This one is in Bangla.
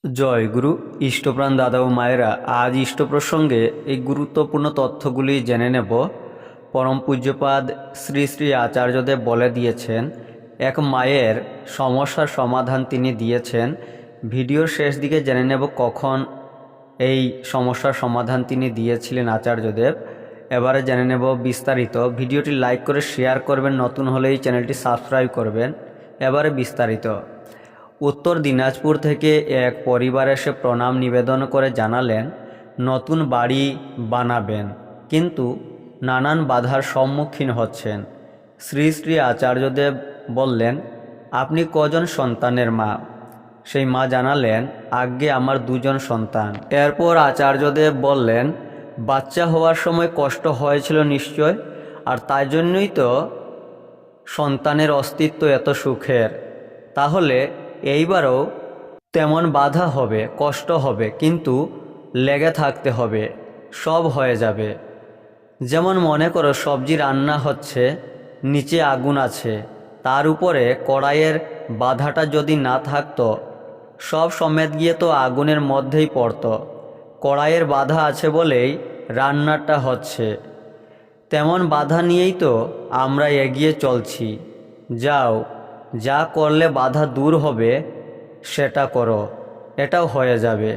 জয় গুরু। ইষ্টপ্রাণ দাদা ও মায়েরা, আজ ইষ্ট প্রসঙ্গে এই গুরুত্বপূর্ণ তথ্যগুলি জেনে নেব। পরম পূজ্যপাদ শ্রী শ্রী আচার্যদেব বলে দিয়েছেন, এক মায়ের সমস্যার সমাধান তিনি দিয়েছেন। ভিডিওর শেষ দিকে জেনে নেব কখন এই সমস্যার সমাধান তিনি দিয়েছিলেন আচার্যদেব। এবারে জেনে নেব বিস্তারিত। ভিডিওটি লাইক করে শেয়ার করবেন, নতুন হলে এই চ্যানেলটি সাবস্ক্রাইব করবেন। এবারে বিস্তারিত। উত্তর দিনাজপুর থেকে এক পরিবার এসে প্রণাম নিবেদন করে জানালেন নতুন বাড়ি বানাবেন, কিন্তু নানান বাধার সম্মুখীন হচ্ছেন। শ্রী শ্রী আচার্যদেব বললেন, আপনি কজন সন্তানের মা? সেই মা জানালেন, আজ্ঞে আমার 2জন সন্তান। এরপর আচার্যদেব বললেন, বাচ্চা হওয়ার সময় কষ্ট হয়েছিল নিশ্চয়, আর তাই জন্যই তো সন্তানের অস্তিত্ব এত সুখের। তাহলে এইবারও তেমন বাধা হবে, কষ্ট হবে, কিন্তু লেগে থাকতে হবে, সব হয়ে যাবে। যেমন মনে করো সবজি রান্না হচ্ছে, নিচে আগুন আছে, তার উপরে কড়াইয়ের বাধাটা যদি না থাকতো, সব সমেত গিয়ে তো আগুনের মধ্যেই পড়তো। কড়াইয়ের বাধা আছে বলেই রান্নাটা হচ্ছে। তেমন বাধা নিয়েই তো আমরা এগিয়ে চলছি। যাও, যা করলে বাধা দূর হবে সেটা করো, এটাও হয়ে যাবে।